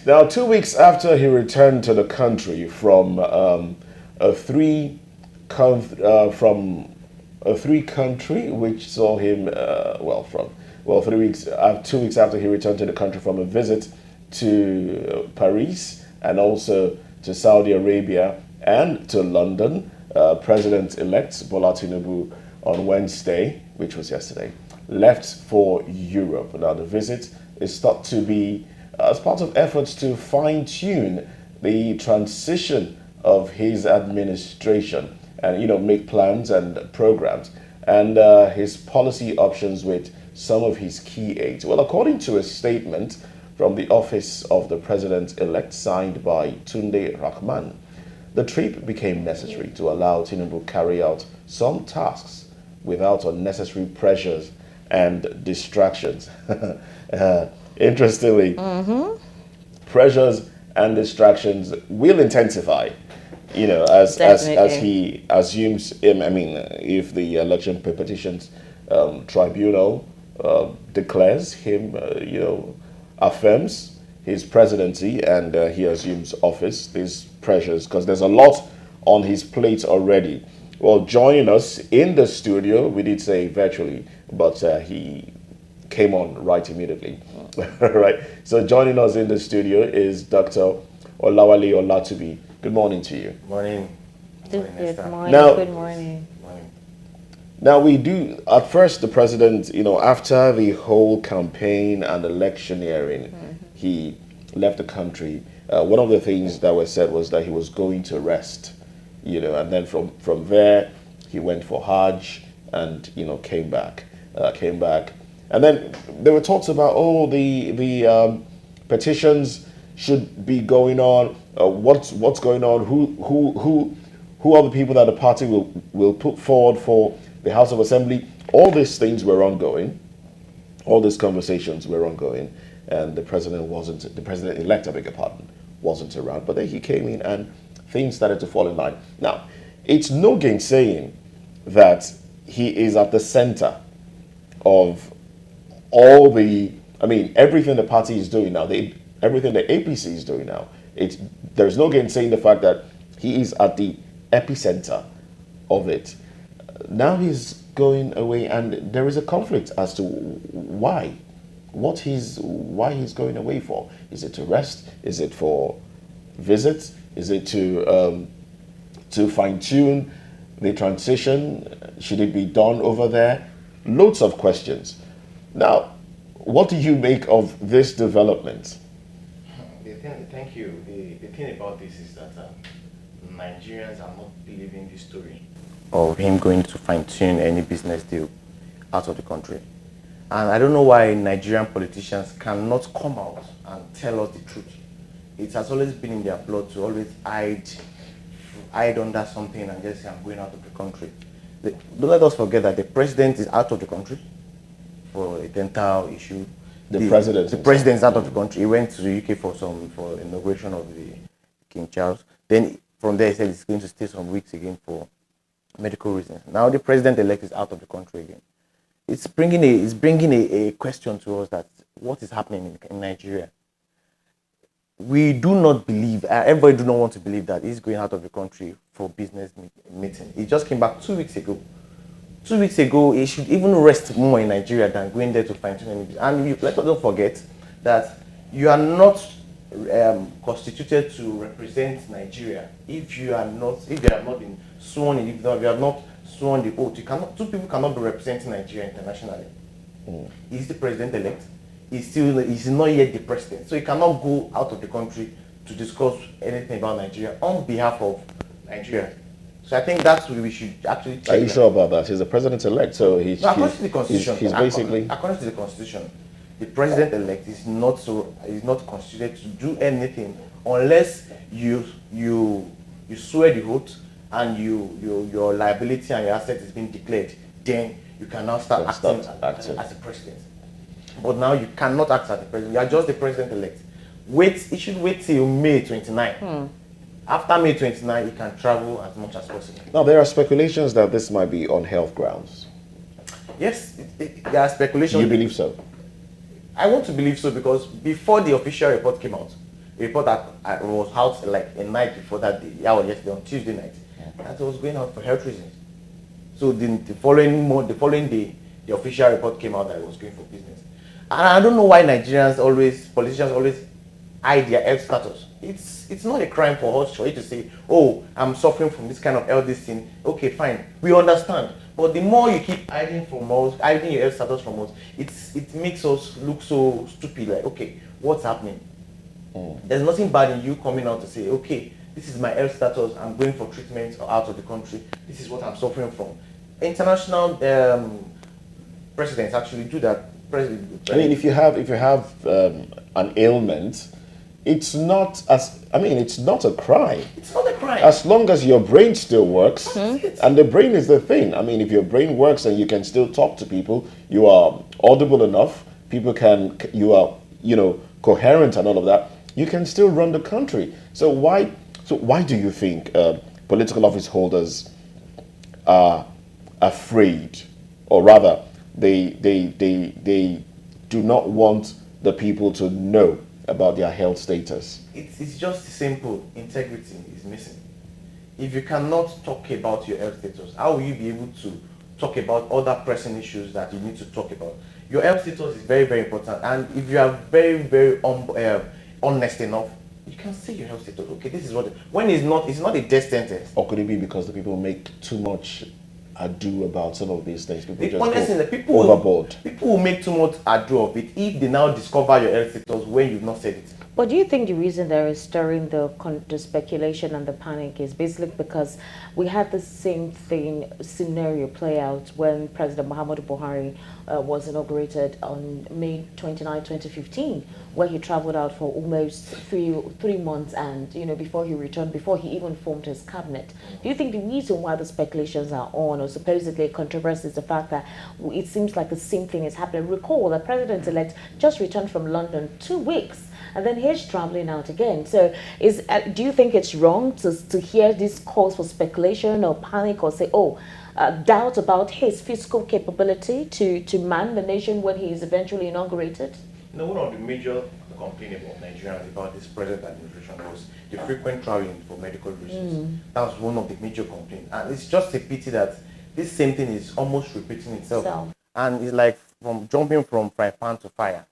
Now, 2 weeks after he returned to the country from a three from a three country which saw him from 3 weeks 2 weeks after he returned to the country from a visit to Paris and also to Saudi Arabia and to London, President-elect Bola Tinubu on Wednesday, which was yesterday, left for Europe. Now, the visit is thought to be as part of efforts to fine-tune the transition of his administration and, make plans and programs and his policy options with some of his key aides. Well, according to a statement from the office of the president-elect signed by Tunde Rahman, the trip became necessary to allow Tinubu carry out some tasks without unnecessary pressures and distractions. Interestingly, pressures and distractions will intensify, as he assumes him. I mean, if the election petitions tribunal declares him, affirms his presidency and he assumes office, these pressures, because there's a lot on his plate already. Well, joining us in the studio, we did say virtually, but he came on right immediately. Right. So joining us in the studio is Dr. Olawale Olatubi. Good morning to you. Morning. Good morning. Now, Good morning. Now we do, at first the president, after the whole campaign and electioneering, he left the country. One of the things that was said was that he was going to rest, and then from there he went for Hajj and, came back. And then there were talks about, the petitions should be going on. What's going on? Who are the people that the party will put forward for the House of Assembly? All these things were ongoing. All these conversations were ongoing, and the president-elect, I beg your pardon, wasn't around. But then he came in, and things started to fall in line. Now, it's no gainsaying that he is at the center of everything the party is doing now, everything the APC is doing now. There's no gainsaying the fact that he is at the epicenter of it. Now he's going away, and there is a conflict as to why he's going away for. Is it to rest? Is it for visits? Is it to fine-tune the transition? Should it be done over there? Loads of questions. Now, what do you make of this development? Thank you. The thing about this is that Nigerians are not believing the story of him going to fine-tune any business deal out of the country. And I don't know why Nigerian politicians cannot come out and tell us the truth. It has always been in their blood to always hide under something and just say, I'm going out of the country. Don't let us forget that the president is out of the country for a dental issue. The president is out of the country. He went to the UK for inauguration of the King Charles. Then from there he said he's going to stay some weeks again for medical reasons. Now the president-elect is out of the country again. It's bringing a question to us that what is happening in Nigeria. We do not believe, everybody do not want to believe that he's going out of the country for business meeting. He just came back 2 weeks ago. 2 weeks ago, he should even rest more in Nigeria than going there to fine-tune any business. And let us not forget that you are not constituted to represent Nigeria if you have not been sworn in, if you have not sworn the oath. Two people cannot be representing Nigeria internationally. He's the president-elect. He's not yet the president, so he cannot go out of the country to discuss anything about Nigeria on behalf of Nigeria. So I think that's what we should actually check. Are you sure about that? He's the president-elect, so according to the Constitution, he's basically... According to the Constitution, the president-elect is not constituted to do anything unless you swear the oath and your liability and your asset is being declared. Then you can now start acting as the president. But now you cannot act as the president. You are just the president-elect. He should wait till May 29. After May 29, he can travel as much as possible. Now, there are speculations that this might be on health grounds. Yes, there are speculations. You believe so? I want to believe so because before the official report came out, A report that I was out like a night before that day. That was yesterday on Tuesday night. That was going out for health reasons. So the following day, the official report came out that it was going for business. And I don't know why politicians always hide their health status. It's not a crime for us for you to say, oh, I'm suffering from this kind of health thing. Okay, fine, we understand. But the more you keep hiding from us, hiding your health status from us, it makes us look so stupid. Like, okay, what's happening? There's nothing bad in you coming out to say, okay, this is my health status. I'm going for treatment out of the country. This is what I'm suffering from. International presidents actually do that. I mean, if you have an ailment, it's not a crime. It's not a crime. As long as your brain still works, and the brain is the thing. I mean, if your brain works and you can still talk to people, you are audible enough, you are, coherent and all of that, you can still run the country. So why do you think political office holders are afraid, or rather, they do not want the people to know about their health status? It's just simple. Integrity is missing. If you cannot talk about your health status, how will you be able to talk about other pressing issues that you need to talk about? Your health status is very, very important. And if you are very, very honest enough, you can say your health status. Okay, this is what. When it's not a death sentence. Or could it be because the people make too much ado about some of these things? People overboard. People will make too much ado of it if they now discover your health status when you've not said it. But do you think the reason there is stirring the speculation and the panic is basically because we had the same scenario play out when President Muhammadu Buhari was inaugurated on May 29, 2015, where he traveled out for almost three months, and before he returned, before he even formed his cabinet. Do you think the reason why the speculations are on, or supposedly controversy, is the fact that it seems like the same thing is happening? Recall the president-elect just returned from London 2 weeks, and then he's traveling out again. So do you think it's wrong to hear these calls for speculation or panic, or say, doubt about his fiscal capability to man the nation when he is eventually inaugurated? One of the major complaints about Nigerians about this present administration was the frequent traveling for medical reasons. That was one of the major complaints. And it's just a pity that this same thing is almost repeating itself. And it's like jumping from frying pan to fire.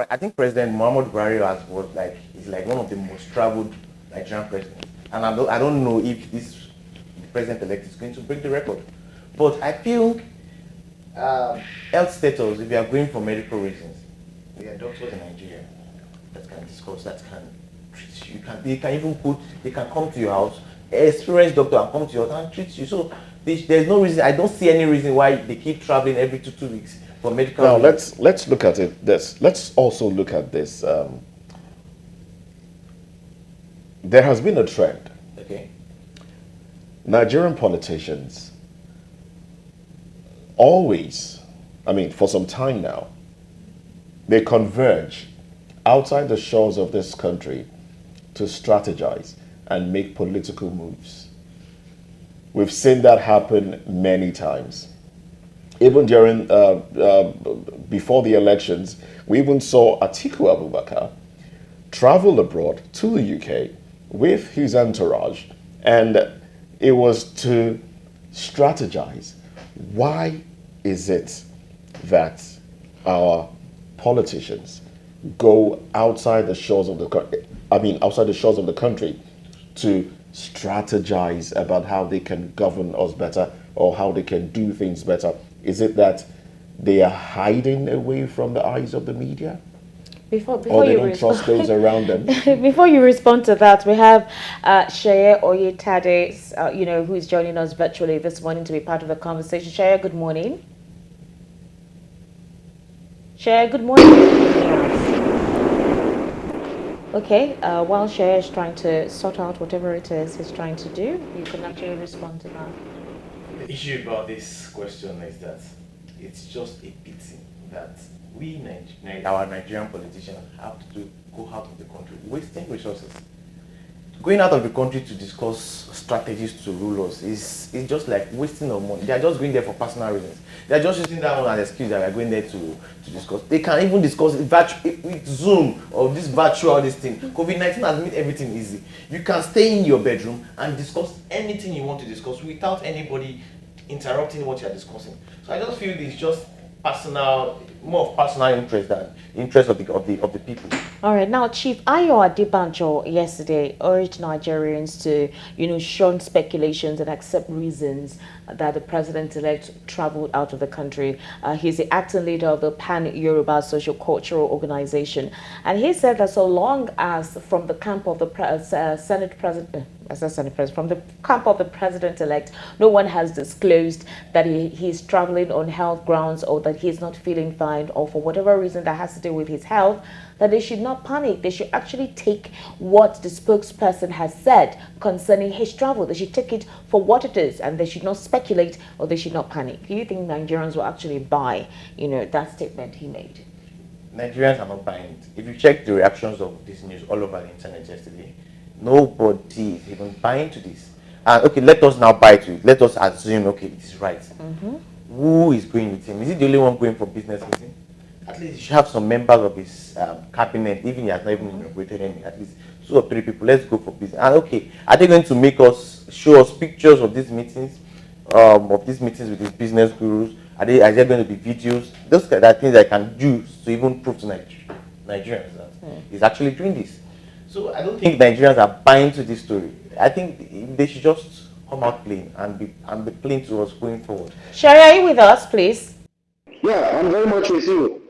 I think President Muhammadu Buhari is like one of the most traveled Nigerian presidents, and I don't know if the president-elect is going to break the record. But I feel health status, if you are going for medical reasons, there are doctors in Nigeria that can discuss, that can treat you. They can come to your house, an experienced doctor, and come to your house and treat you. So there's no reason. I don't see any reason why they keep traveling every 2 weeks. Now let's look at it. Let's also look at this. There has been a trend. Okay. Nigerian politicians always, for some time now, they converge outside the shores of this country to strategize and make political moves. We've seen that happen many times. Even during, before the elections, we even saw Atiku Abubakar travel abroad to the UK with his entourage, and it was to strategize. Why is it that our politicians go outside the shores of the country to strategize about how they can govern us better or how they can do things better? Is it that they are hiding away from the eyes of the media? Before or they don't trust those around them? Before you respond to that, we have Sheye Oyetade, who is joining us virtually this morning to be part of the conversation. Sheye, good morning. Sheye, good morning. Okay, while Sheye is trying to sort out whatever it is he's trying to do, you can actually respond to that. The issue about this question is that it's just a pity that our Nigerian politicians have to go out of the country, wasting resources, going out of the country to discuss strategies to rule us is just like wasting of money. They are just going there for personal reasons. They are just using that one as an excuse that we are going there to discuss. They can even discuss it with Zoom or this virtual this thing. COVID-19 has made everything easy. You can stay in your bedroom and discuss anything you want to discuss without anybody interrupting what you are discussing. So I just feel it's just personal, more of personal interest than interest of the people. All right, now Chief Ayo Adebanjo yesterday urged Nigerians to, shun speculations and accept reasons that the president-elect traveled out of the country. He's the acting leader of the Pan-Yoruba Social-Cultural Organization, and he said that so long as from the camp of the from the camp of the president-elect, no one has disclosed that he's traveling on health grounds or that he's not feeling fine or for whatever reason that has to do with his health, that they should not panic. They should actually take what the spokesperson has said concerning his travel. They should take it for what it is, and they should not speculate or they should not panic. Do you think Nigerians will actually buy, that statement he made? Nigerians are not buying it. If you check the reactions of this news all over the internet yesterday, nobody is even buying to this. And okay, let us now buy to it. Let us assume, okay, it is right. Who is going with him? Is he the only one going for business meeting? At least you should have some members of his cabinet, even if he has not even inaugurated any, at least 2 or 3 people. Let's go for business. And okay, are they going to show us pictures of these meetings, with these business gurus? Are there going to be videos? Those are things I can use to even prove to Nigerians that he's actually doing this. So I don't think Nigerians are buying to this story. I think they should just come out plain and be plain to us going forward. Sherry, are you with us, please? Yeah, I'm very much with you.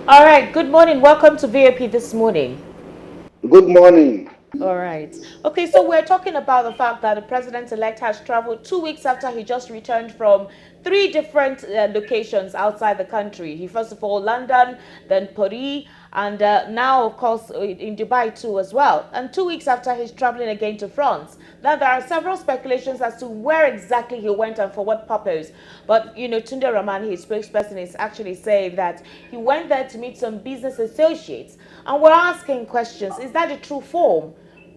All right, good morning. Welcome to VOP this morning. Good morning. All right. Okay, so we're talking about the fact that the president-elect has traveled 2 weeks after he just returned from 3 different locations outside the country. He first of all London, then Paris, and now of course in Dubai too as well. And 2 weeks after he's traveling again to France. Now there are several speculations as to where exactly he went and for what purpose. But Tunde Rahman, his spokesperson, is actually saying that he went there to meet some business associates. And we're asking questions. Is that the true form?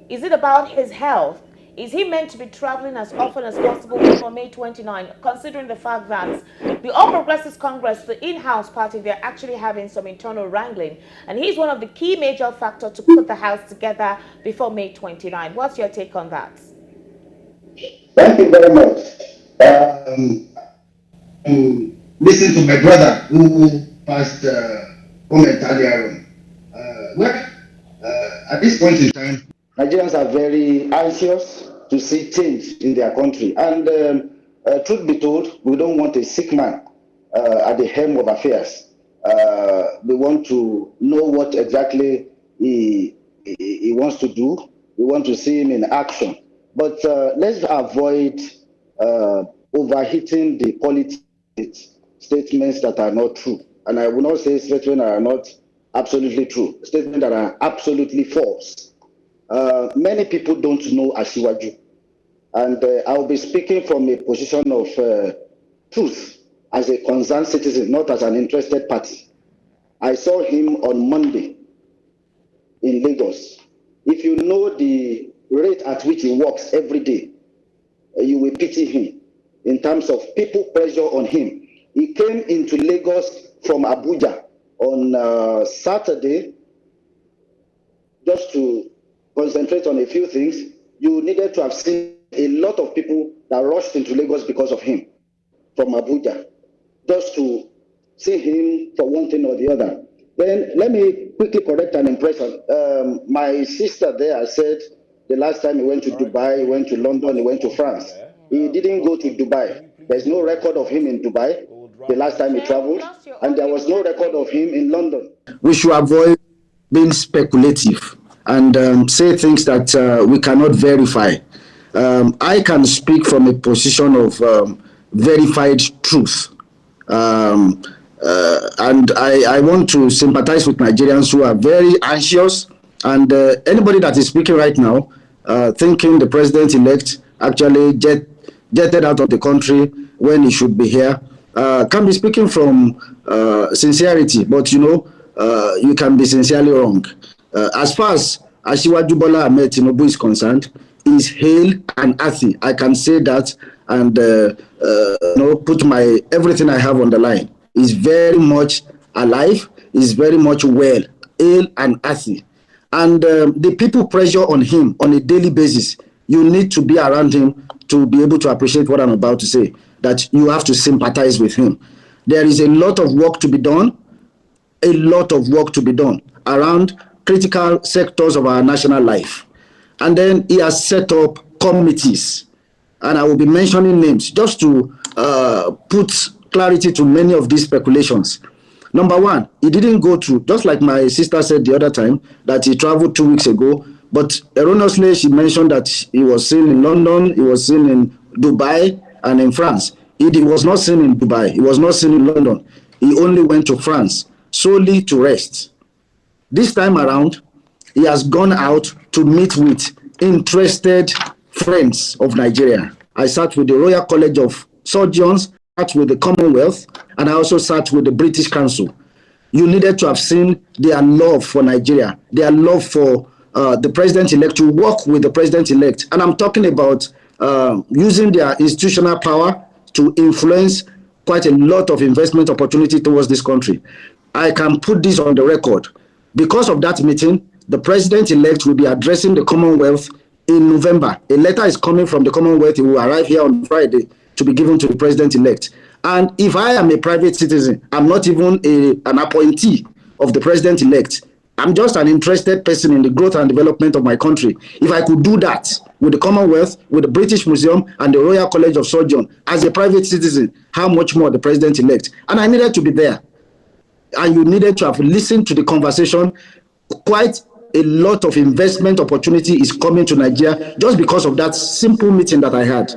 Is it about his health? Is he meant to be traveling as often as possible before May 29, considering the fact that the All Progressives Congress, the in-house party, they're actually having some internal wrangling, and he's one of the key major factors to put the house together before May 29. What's your take on that? Thank you very much. Listen to my brother who passed comment earlier on. At this point in time, Nigerians are very anxious to see change in their country. And truth be told, we don't want a sick man at the helm of affairs. We want to know what exactly he wants to do. We want to see him in action. But let's avoid overheating the politics statements that are not true. And I will not say statements that are not absolutely true, statements that are absolutely false. Many people don't know Asiwaju, and I'll be speaking from a position of truth as a concerned citizen, not as an interested party. I saw him on Monday in Lagos. If you know the rate at which he works every day, you will pity him in terms of people pressure on him. He came into Lagos from Abuja on Saturday just to concentrate on a few things. You needed to have seen a lot of people that rushed into Lagos because of him from Abuja, just to see him for one thing or the other. Then let me quickly correct an impression. My sister there said the last time he went to Dubai, he went to London, he went to France. He didn't go to Dubai. There's no record of him in Dubai the last time he traveled, and there was no record of him in London. We should avoid being speculative and say things that we cannot verify. I can speak from a position of verified truth. And I want to sympathize with Nigerians who are very anxious, and anybody that is speaking right now thinking the president-elect actually jetted out of the country when he should be here can be speaking from sincerity, but you can be sincerely wrong. As far as Asiwaju Bola Ahmed Tinubu is concerned, is hale and healthy. I can say that and put my everything I have on the line. Is very much alive, is very much well, hale and healthy. And the people pressure on him on a daily basis. You need to be around him to be able to appreciate what I'm about to say, that you have to sympathize with him. There is a lot of work to be done, a lot of work to be done around critical sectors of our national life. And then he has set up committees, and I will be mentioning names just to put clarity to many of these speculations. Number one, he didn't go to, just like my sister said the other time, that he traveled 2 weeks ago, but erroneously she mentioned that he was seen in London, he was seen in Dubai, and in France. He was not seen in Dubai, he was not seen in London. He only went to France solely to rest. This time around, he has gone out to meet with interested friends of Nigeria. I sat with the Royal College of Surgeons, sat with the Commonwealth, and I also sat with the British Council. You needed to have seen their love for Nigeria, their love for the president-elect, to work with the president-elect. And I'm talking about using their institutional power to influence quite a lot of investment opportunity towards this country. I can put this on the record. Because of that meeting, the president-elect will be addressing the Commonwealth in November. A letter is coming from the Commonwealth. It will arrive here on Friday to be given to the president-elect. And if I am a private citizen, I'm not even an appointee of the president-elect. I'm just an interested person in the growth and development of my country. If I could do that with the Commonwealth, with the British Museum, and the Royal College of Surgeons, as a private citizen, how much more the president-elect? And I needed to be there. And you needed to have listened to the conversation. Quite a lot of investment opportunity is coming to Nigeria just because of that simple meeting that I had.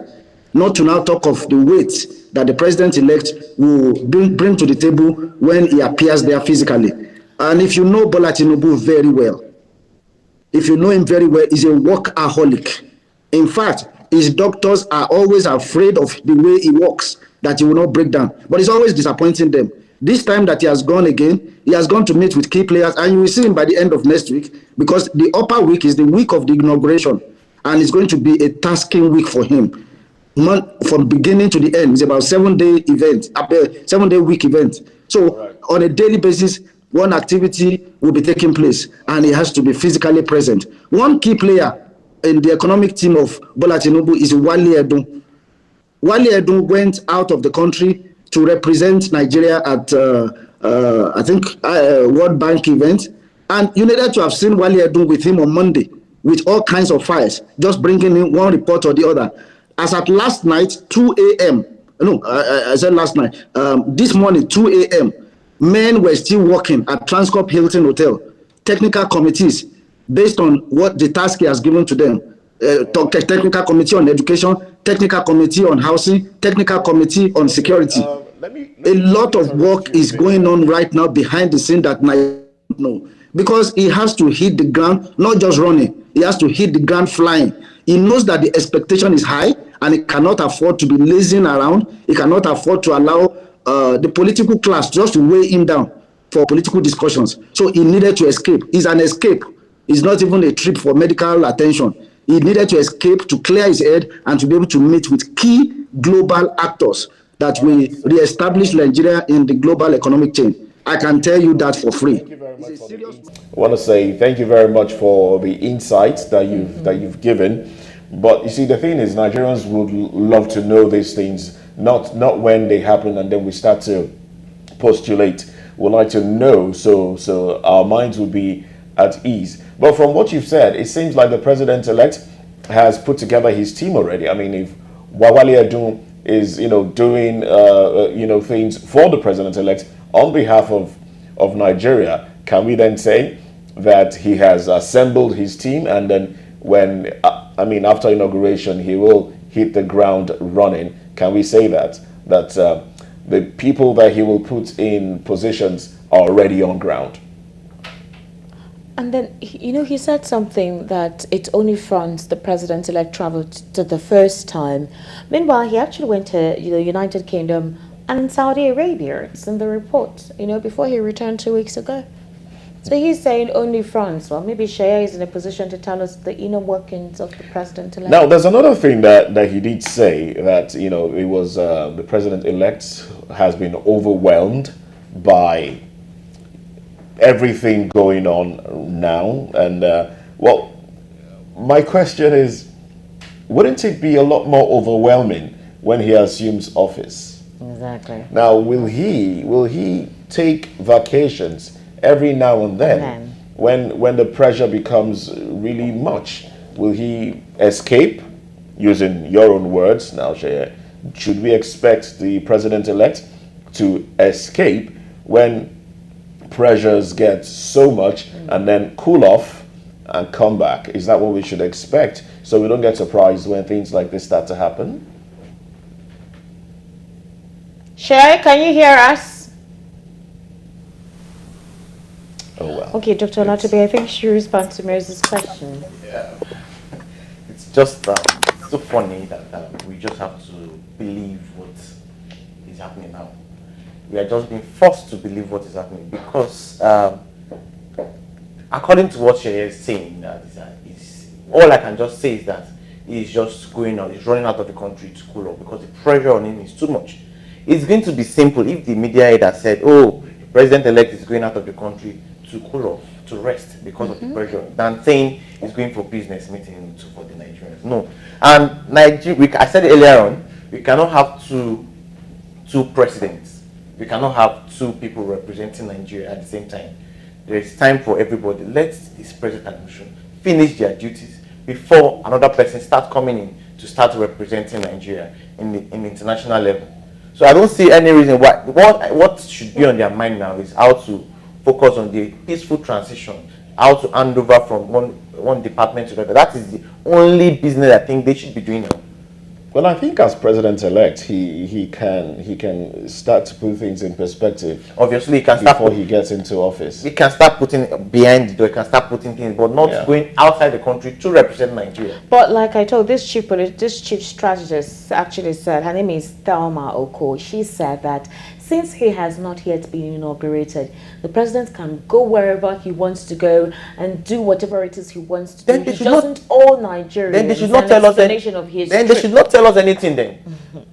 Not to now talk of the weight that the president-elect will bring to the table when he appears there physically. And if you know Bola Tinubu very well, if you know him very well, he's a workaholic. In fact, his doctors are always afraid of the way he works, that he will not break down. But he's always disappointing them. This time that he has gone again, he has gone to meet with key players, and you will see him by the end of next week, because the upper week is the week of the inauguration, and it's going to be a tasking week for him. From beginning to the end, it's about 7-day event, 7-day week event. So on a daily basis, one activity will be taking place, and he has to be physically present. One key player in the economic team of Bola Tinubu is Wale Edun. Wale Edun went out of the country to represent Nigeria at, I think, World Bank event. And you needed to have seen Wale Edun with him on Monday, with all kinds of files, just bringing in one report or the other. As at last night, 2 a.m., no, I said last night, this morning, 2 a.m., men were still working at Transcorp Hilton Hotel, technical committees, based on what the task he has given to them. Technical committee on education, technical committee on housing, technical committee on security. A lot of work is going on right now behind the scene that I don't know, because he has to hit the ground, not just running, he has to hit the ground flying. He knows that the expectation is high, and he cannot afford to be lazing around. He cannot afford to allow the political class just to weigh him down for political discussions. So he needed to escape. It's an escape. It's not even a trip for medical attention. He needed to escape to clear his head and to be able to meet with key global actors that will re-establish Nigeria in the global economic chain. I can tell you that for free. Thank you very much. I want to say thank you very much for the insights that you've given. But you see, the thing is, Nigerians would love to know these things, not when they happen and then we start to postulate. We'd like to know, so our minds would be at ease. But from what you've said, it seems like the president-elect has put together his team already. I mean, if Wale Edun is, doing, things for the president-elect on behalf of Nigeria, can we then say that he has assembled his team, and then when, after inauguration, he will hit the ground running? Can we say that the people that he will put in positions are already on ground? And then, he said something that it's only France the president-elect traveled to the first time. Meanwhile, he actually went to the United Kingdom and Saudi Arabia. It's in the report, before he returned 2 weeks ago. So he's saying only France. Well, maybe Shaya is in a position to tell us the inner workings of the president-elect. Now, there's another thing that he did say, that, you know, it was the president-elect has been overwhelmed by everything going on now. And, well, my question is, wouldn't it be a lot more overwhelming when he assumes office? Exactly. Now, will he take vacations every now and then when the pressure becomes really much? Will he escape? Using your own words now, Shea, should we expect the president-elect to escape when pressures get so much and then cool off and come back? Is that what we should expect, so we don't get surprised when things like this start to happen? Sherry, can you hear us? Oh well. Okay, Dr. Latobe, I think she responds to Mary's question. Yeah. It's just so funny that we just have to believe what is happening now. We are just being forced to believe what is happening because, according to what she is saying, all I can just say is that he's just going out, he's running out of the country to cool off because the pressure on him is too much. It's going to be simple if the media head has said, oh, the president-elect is going out of the country to cool off, to rest because of the pressure, than saying he's going for business meeting for the Nigerians. No. And Nigeria, I said earlier on, we cannot have two presidents. We cannot have two people representing Nigeria at the same time. There is time for everybody. Let this present administration finish their duties before another person starts coming in to start representing Nigeria in the international level. So I don't see any reason why. What should be on their mind now is how to focus on the peaceful transition, how to hand over from one department to another. That is the only business I think they should be doing now. Well, I think as president-elect, he can start to put things in perspective. Obviously, he can start before he gets into office. He can start putting behind the door. He can start putting things, but not going outside the country to represent Nigeria. But like I told, this chief strategist actually said, her name is Thelma Oko. She said that since he has not yet been inaugurated, the president can go wherever he wants to go and do whatever it is he wants to do. He doesn't owe Nigeria. Then they should not tell us anything. Then they should not tell us anything. Then,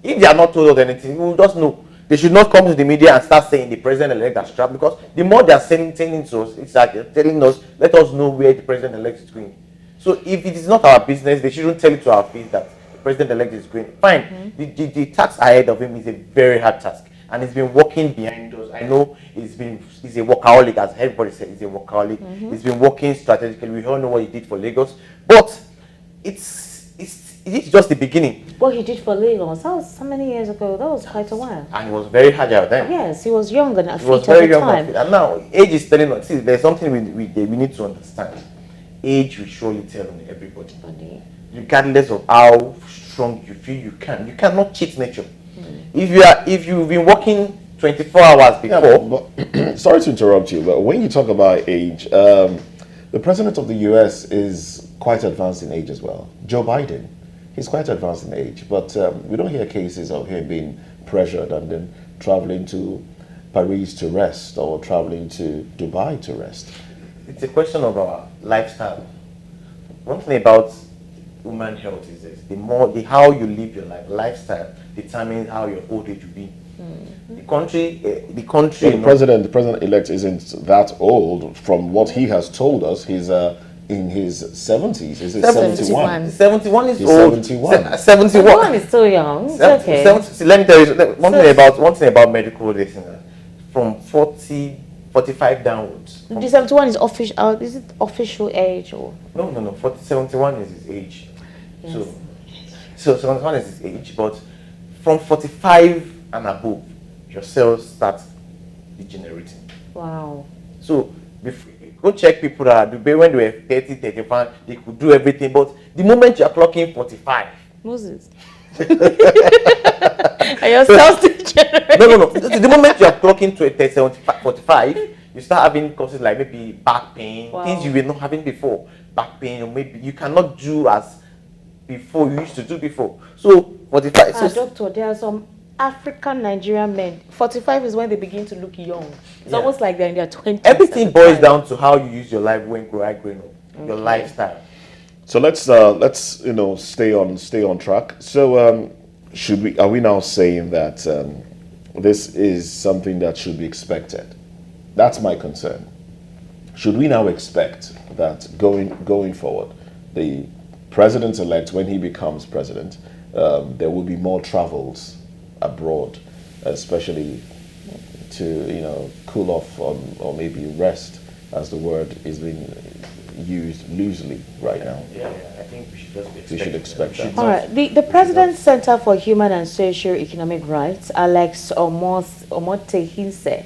if they are not told us anything, we will just know. They should not come to the media and start saying the president-elect has trapped, because the more they are saying to us, it's like they're telling us, let us know where the president-elect is going. So if it is not our business, they shouldn't tell it to our face that the president-elect is going. Fine. The task ahead of him is a very hard task. And he's been working behind us. I know he's a workaholic, as everybody said, he's a workaholic. He's been working strategically. We all know what he did for Lagos. But it's just the beginning. What he did for Lagos, that was how many years ago? That was quite a while. And he was very agile then. Yes, he was young and He was fit very at the young time. and now age is telling us. See, there's something we need to understand. Age will surely tell on everybody. Regardless of how strong you feel you cannot cheat nature. If you've been working 24 hours before. Yeah, sorry to interrupt you, but when you talk about age, the president of the US is quite advanced in age as well. Joe Biden, he's quite advanced in age, but we don't hear cases of him being pressured and then traveling to Paris to rest or traveling to Dubai to rest. It's a question of our lifestyle. One thing about human health is this: the how you live your lifestyle determines how your old age will be. The country. Well, the president-elect isn't that old. From what he has told us, he's in his 70s. Is it 71? 71 is He's old. 71. 71 is still young. It's okay. Let me tell you one thing about medical medicine. From 45 downwards. The 71 is official. Is it official age or? No. 71 is his age. Yes. So 71 is his age, but from 45 and above, your cells start degenerating. Wow. So go check people that when they were 30, 35, they could do everything, but the moment you are clocking 45, Moses. Are your cells degenerating? No. The moment you are clocking to 45, you start having causes like maybe back pain, things you were not having before. Back pain, or maybe you cannot do as before you used to do before. So 45. Doctor, there are some African Nigerian men, 45 is when they begin to look young. It's Yeah. almost like they're in their 20s. Everything boils down to how you use your life when growing up, your lifestyle. So let's stay on track. So are we now saying that this is something that should be expected? That's my concern. Should we now expect that going forward, the president-elect, when he becomes president, there will be more travels abroad, especially to cool off or maybe rest, as the word is being used loosely right now? Yeah, I think we should just be We should expect that. All right. The President's Center for Human and Socio-Economic Rights, Alex Omotehinse,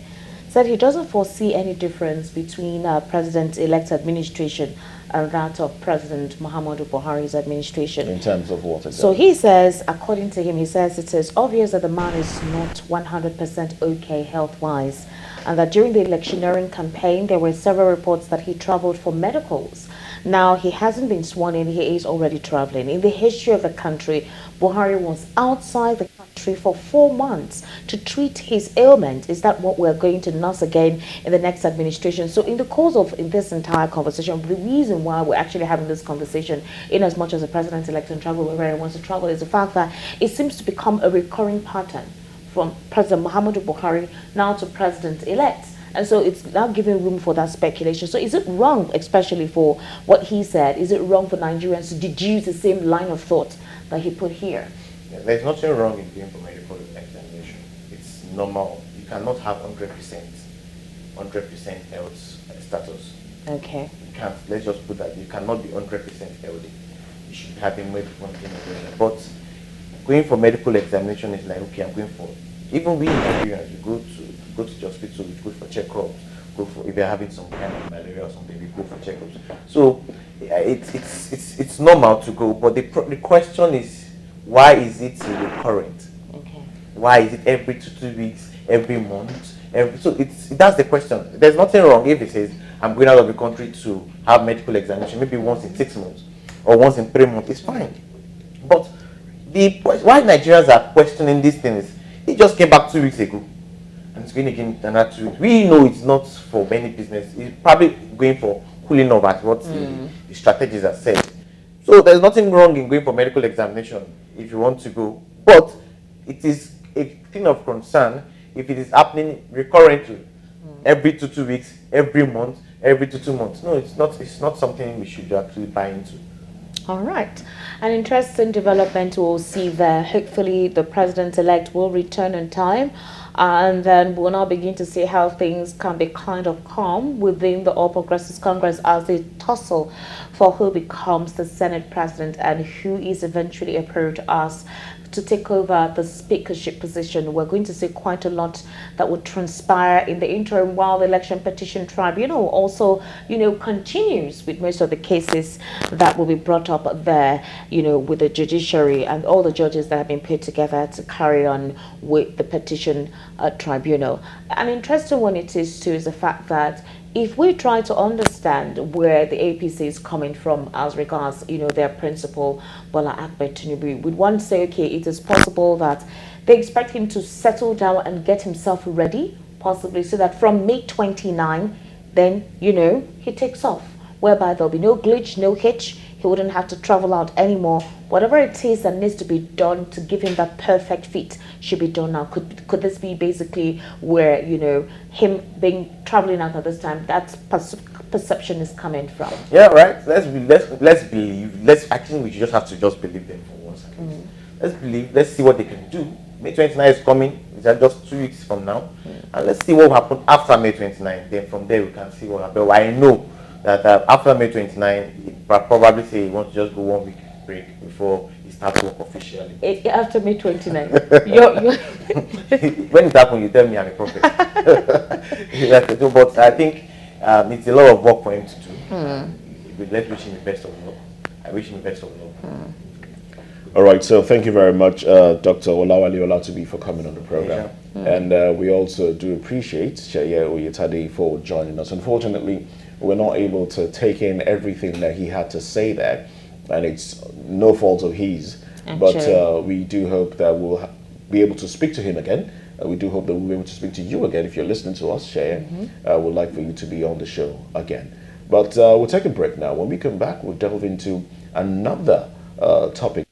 said he doesn't foresee any difference between President-elect administration and that of President Muhammadu Buhari's administration. In terms of what exactly? So he says, according to him, he says it is obvious that the man is not 100% okay health-wise, and that during the electioneering campaign, there were several reports that he traveled for medicals. Now, he hasn't been sworn in, he is already traveling. In the history of the country, Buhari was outside the country for 4 months to treat his ailment. Is that what we're going to nurse again in the next administration? So in the course of this entire conversation, the reason why we're actually having this conversation, in as much as the president-elect and travel wherever he wants to travel, is the fact that it seems to become a recurring pattern from President Muhammadu Buhari now to president-elect. And so it's now giving room for that speculation. So is it wrong, especially for what he said, is it wrong for Nigerians to deduce the same line of thought that he put here? Yeah, there's nothing wrong in going for medical examination. It's normal. You cannot have 100% health status. Okay. You can't. Let's just put that. You cannot be 100% healthy. You should have been medical examination. But going for medical examination is like, okay, I'm going for. Even we in Nigerians, you go to the hospital, we go for checkups. Go for, if you're having some kind of malaria or something, we go for checkups. So it's normal to go, but the question is, why is it recurrent? Okay. Why is it every 2 weeks, every month? That's the question. There's nothing wrong if it says I'm going out of the country to have medical examination, maybe once in 6 months or once in 3 months. It's fine. But why Nigerians are questioning these things? He just came back 2 weeks ago, and it's going again another 2 weeks. We know it's not for many business. It's probably going for cooling off, as what the strategies have said. So there's nothing wrong in going for medical examination if you want to go, but it is a thing of concern if it is happening recurrently, every 2 weeks, every month, every 2 months. No, it's not. It's not something we should actually buy into. All right. An interesting development we'll see there. Hopefully the president-elect will return in time, and then we'll now begin to see how things can be kind of calm within the All Progressives Congress as they tussle for who becomes the Senate president and who is eventually approved as to take over the speakership position. We're going to see quite a lot that would transpire in the interim while the election petition tribunal also, continues with most of the cases that will be brought up there, with the judiciary and all the judges that have been put together to carry on with the petition tribunal. An interesting one it is too is the fact that if we try to understand where the APC is coming from as regards, their principal, Bola Ahmed Tinubu, would one say, okay, it is possible that they expect him to settle down and get himself ready, possibly, so that from May 29, then, he takes off, whereby there'll be no glitch, no hitch. He wouldn't have to travel out anymore. Whatever it is that needs to be done to give him that perfect fit should be done now. Could this be basically where, him being traveling out at this time, that perception is coming from? Yeah, right. Let's believe. I think we just have to believe them for once. Let's believe. Let's see what they can do. May 29 is coming. It's just 2 weeks from now, and let's see what will happen after May 29. Then from there we can see what happens. I know that after May 29, he probably say he wants to just go 1 week break before he starts work officially. After May 29, when it happens, you tell me I'm a prophet. But I think it's a lot of work for him to do. Let's wish him the best of luck. I wish him the best of luck. All right, so thank you very much, Dr. Olawale Olatubi, for coming on the program. And we also do appreciate Sheye Oyetade for joining us. Unfortunately, we're not able to take in everything that he had to say there, and it's no fault of his. But we do hope that be able to speak to him again. We do hope that we'll be able to speak to you again. If you're listening to us, share. We'd like for you to be on the show again. But we'll take a break now. When we come back, we'll delve into another topic.